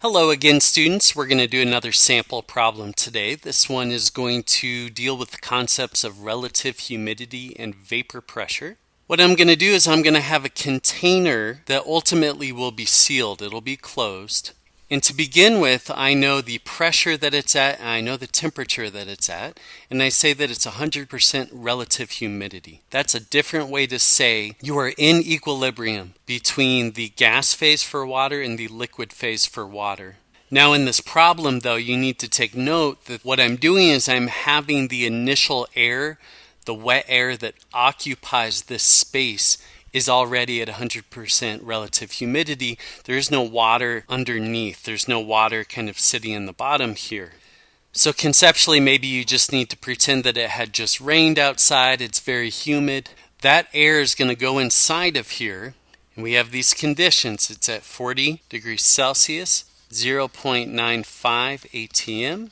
Hello again, students. We're going to do another sample problem today. This one is going to deal with the concepts of relative humidity and vapor pressure. What I'm going to do is I'm going to have a container that ultimately will be sealed. It'll be closed. And to begin with, I know the pressure that it's at, and I know the temperature that it's at, and I say that it's 100% relative humidity. That's a different way to say you are in equilibrium between the gas phase for water and the liquid phase for water. Now in this problem though, you need to take note that what I'm doing is I'm having the initial air, the wet air that occupies this space, is already at 100% relative humidity. There is no water underneath. There's no water kind of sitting in the bottom here. So conceptually, maybe you just need to pretend that it had just rained outside. It's very humid. That air is going to go inside of here. And we have these conditions. It's at 40 degrees Celsius, 0.95 atm.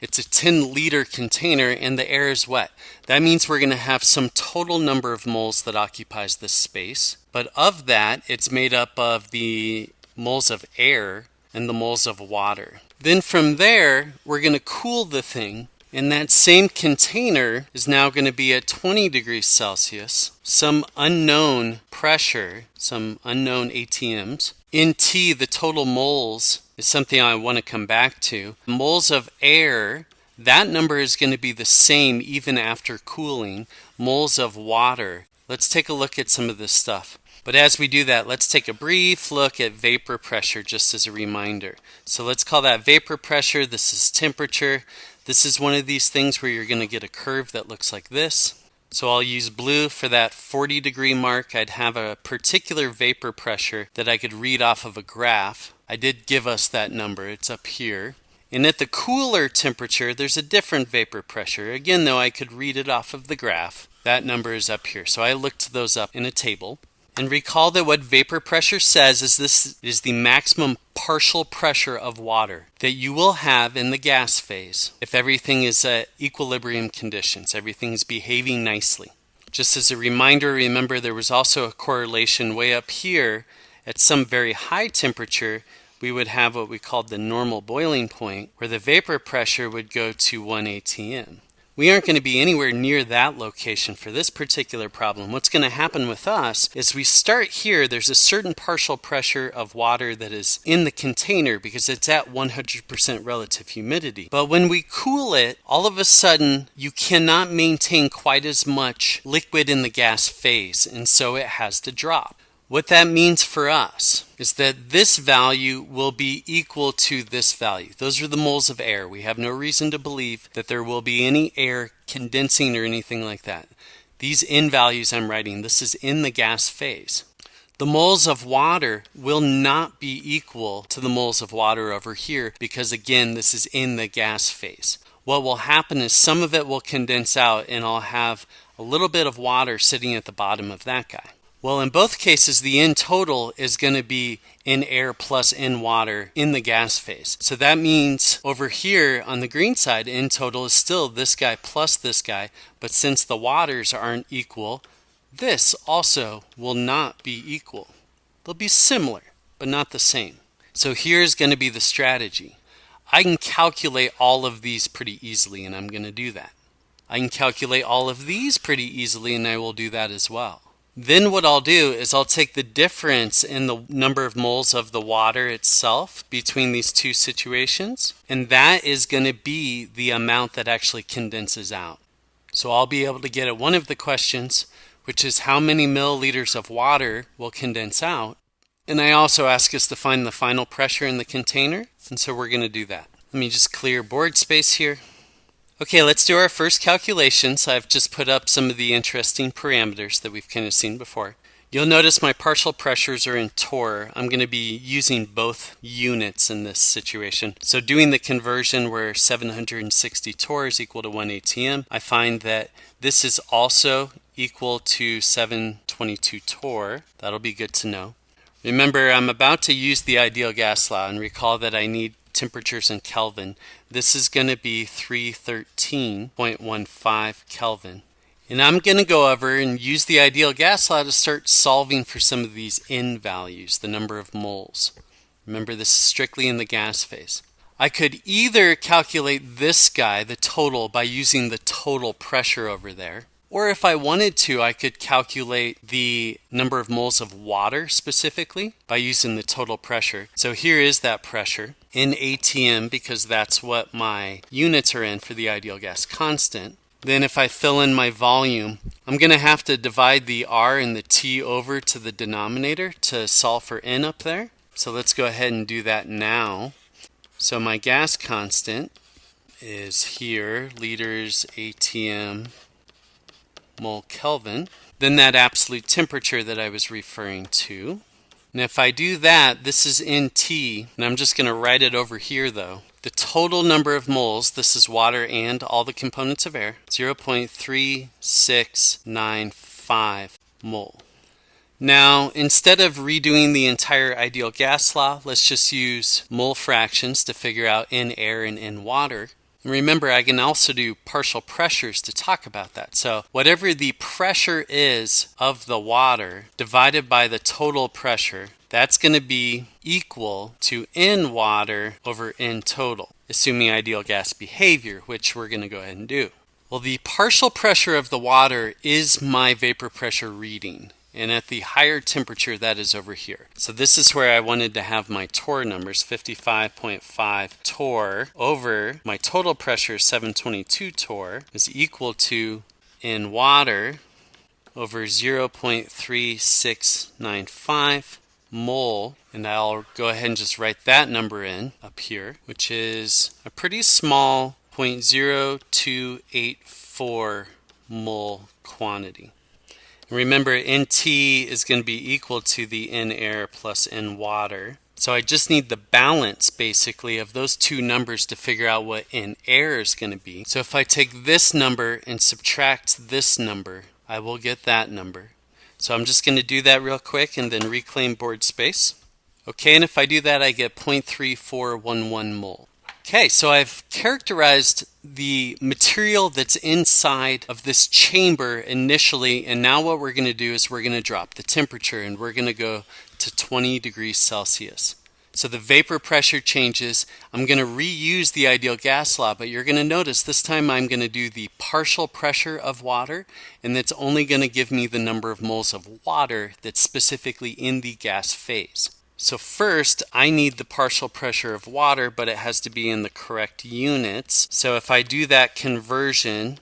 It's a 10-liter container and the air is wet. That means we're going to have some total number of moles that occupies this space. But of that, it's made up of the moles of air and the moles of water. Then from there, we're going to cool the thing. And that same container is now going to be at 20 degrees Celsius, some unknown pressure, some unknown ATMs. In T, the total moles is something I want to come back to. Moles of air, that number is going to be the same even after cooling. Moles of water. Let's take a look at some of this stuff. But as we do that, let's take a brief look at vapor pressure just as a reminder. So let's call that vapor pressure. This is temperature. This is one of these things where you're going to get a curve that looks like this. So I'll use blue for that 40-degree mark. I'd have a particular vapor pressure that I could read off of a graph. I did give us that number. It's up here. And at the cooler temperature, there's a different vapor pressure. Again, though, I could read it off of the graph. That number is up here. So I looked those up in a table. And recall that what vapor pressure says is this is the maximum partial pressure of water that you will have in the gas phase if everything is at equilibrium conditions, everything is behaving nicely. Just as a reminder, remember there was also a correlation way up here. At some very high temperature, we would have what we called the normal boiling point, where the vapor pressure would go to 1 atm. We aren't going to be anywhere near that location for this particular problem. What's going to happen with us is we start here. There's a certain partial pressure of water that is in the container because it's at 100% relative humidity. But when we cool it, all of a sudden you cannot maintain quite as much liquid in the gas phase, and so it has to drop. What that means for us is that this value will be equal to this value. Those are the moles of air. We have no reason to believe that there will be any air condensing or anything like that. These N values I'm writing, this is in the gas phase. The moles of water will not be equal to the moles of water over here because, again, this is in the gas phase. What will happen is some of it will condense out and I'll have a little bit of water sitting at the bottom of that guy. Well, in both cases, the N total is going to be in air plus in water in the gas phase. So that means over here on the green side, N total is still this guy plus this guy. But since the waters aren't equal, this also will not be equal. They'll be similar, but not the same. So here's going to be the strategy. I can calculate all of these pretty easily, and I'm going to do that. I can calculate all of these pretty easily, and I will do that as well. Then what I'll do is I'll take the difference in the number of moles of the water itself between these two situations, and that is going to be the amount that actually condenses out. So I'll be able to get at one of the questions, which is how many milliliters of water will condense out. And I also ask us to find the final pressure in the container, and so we're going to do that. Let me just clear board space here. Okay, let's do our first calculations. I've just put up some of the interesting parameters that we've kind of seen before. You'll notice my partial pressures are in torr. I'm going to be using both units in this situation. So doing the conversion where 760 torr is equal to 1 atm, I find that this is also equal to 722 torr. That'll be good to know. Remember, I'm about to use the ideal gas law, and recall that I need temperatures in Kelvin. This is going to be 313.15 Kelvin. And I'm going to go over and use the ideal gas law to start solving for some of these N values, the number of moles. Remember, this is strictly in the gas phase. I could either calculate this guy, the total, by using the total pressure over there, or if I wanted to, I could calculate the number of moles of water specifically by using the total pressure. So here is that pressure in atm, because that's what my units are in for the ideal gas constant. Then if I fill in my volume, I'm going to have to divide the R and the T over to the denominator to solve for N up there. So let's go ahead and do that now. So my gas constant is here, liters atm mole Kelvin. Then that absolute temperature that I was referring to. And if I do that, this is in T, and I'm just going to write it over here though. The total number of moles, this is water and all the components of air, 0.3695 mole. Now, instead of redoing the entire ideal gas law, let's just use mole fractions to figure out in air and in water. And remember, I can also do partial pressures to talk about that. So whatever the pressure is of the water divided by the total pressure, that's going to be equal to in water over in total, assuming ideal gas behavior, which we're going to go ahead and do. Well, the partial pressure of the water is my vapor pressure reading. And at the higher temperature, that is over here. So this is where I wanted to have my torr numbers, 55.5 torr over my total pressure, 722 torr, is equal to in water over 0.3695 mole. And I'll go ahead and just write that number in up here, which is a pretty small 0.0284 mole quantity. Remember, NT is going to be equal to the in air plus in water. So I just need the balance, basically, of those two numbers to figure out what in air is going to be. So if I take this number and subtract this number, I will get that number. So I'm just going to do that real quick and then reclaim board space. Okay, and if I do that, I get 0.3411 mole. Okay, so I've characterized the material that's inside of this chamber initially, and now what we're going to do is we're going to drop the temperature, and we're going to go to 20 degrees Celsius. So the vapor pressure changes. I'm going to reuse the ideal gas law, but you're going to notice this time I'm going to do the partial pressure of water, and that's only going to give me the number of moles of water that's specifically in the gas phase. So first, I need the partial pressure of water, but it has to be in the correct units. So if I do that conversion,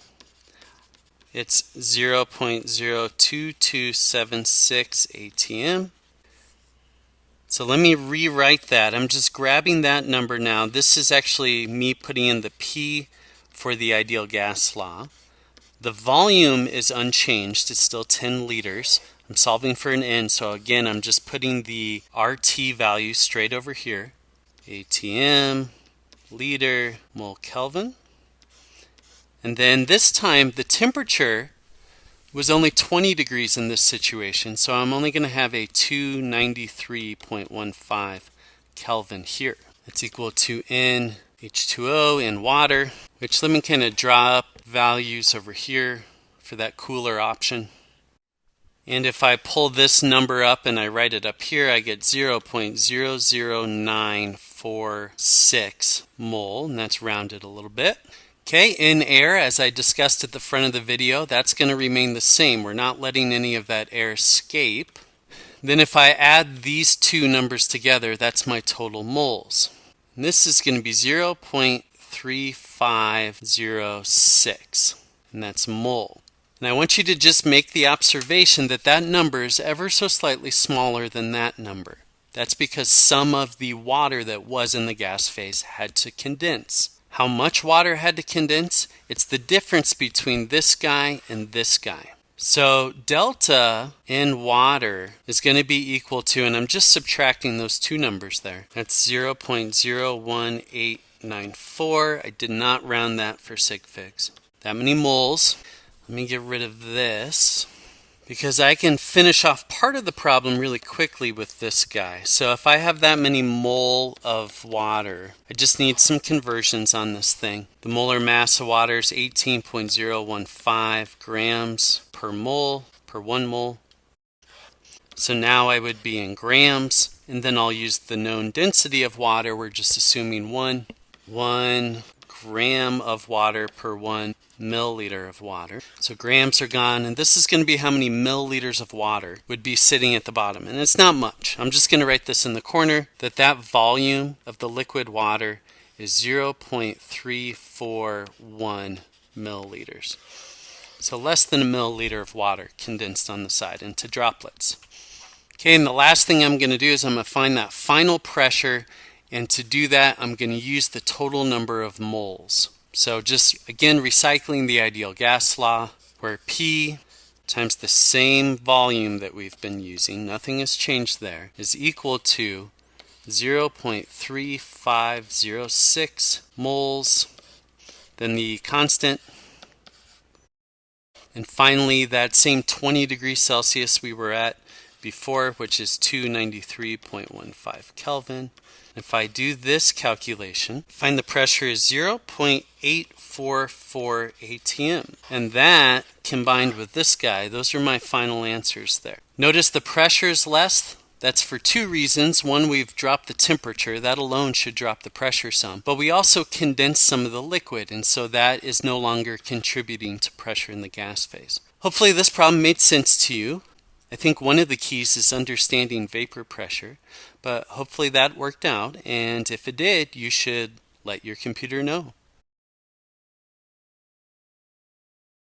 it's 0.02276 atm. So let me rewrite that. I'm just grabbing that number now. This is actually me putting in the P for the ideal gas law. The volume is unchanged. It's still 10 liters. I'm solving for an N, so again, I'm just putting the RT value straight over here. ATM, liter, mole Kelvin. And then this time, the temperature was only 20 degrees in this situation, so I'm only going to have a 293.15 Kelvin here. That's equal to N H2O in water, which let me kind of draw up values over here for that cooler option. And if I pull this number up and I write it up here, I get 0.00946 mole, and that's rounded a little bit. Okay, in air, as I discussed at the front of the video, that's going to remain the same. We're not letting any of that air escape. Then if I add these two numbers together, that's my total moles. And this is going to be 0.3506, and that's mole. And I want you to just make the observation that that number is ever so slightly smaller than that number. That's because some of the water that was in the gas phase had to condense. How much water had to condense? It's the difference between this guy and this guy. So delta in water is going to be equal to, and I'm just subtracting those two numbers there. That's 0.01894. I did not round that for sig figs. That many moles. Let me get rid of this because I can finish off part of the problem really quickly with this guy. So if I have that many mole of water, I just need some conversions on this thing. The molar mass of water is 18.015 grams per mole, per 1 mole. So now I would be in grams, And then I'll use the known density of water. We're just assuming 1 gram of water per 1 milliliter of water. So grams are gone, and this is going to be how many milliliters of water would be sitting at the bottom. And it's not much. I'm just going to write this in the corner, that volume of the liquid water is 0.341 milliliters. So less than a milliliter of water condensed on the side into droplets. Okay, and the last thing I'm going to do is I'm going to find that final pressure, and to do that I'm going to use the total number of moles. So just again recycling the ideal gas law, where P times the same volume that we've been using, nothing has changed there, is equal to 0.3506 moles, then the constant, and finally that same 20 degrees Celsius we were at before, which is 293.15 Kelvin. If I do this calculation, find the pressure is 0.844 atm. And that, combined with this guy, those are my final answers there. Notice the pressure is less. That's for two reasons. One, we've dropped the temperature. That alone should drop the pressure some. But we also condensed some of the liquid, and so that is no longer contributing to pressure in the gas phase. Hopefully this problem made sense to you. I think one of the keys is understanding vapor pressure, but hopefully that worked out, and if it did, you should let your computer know.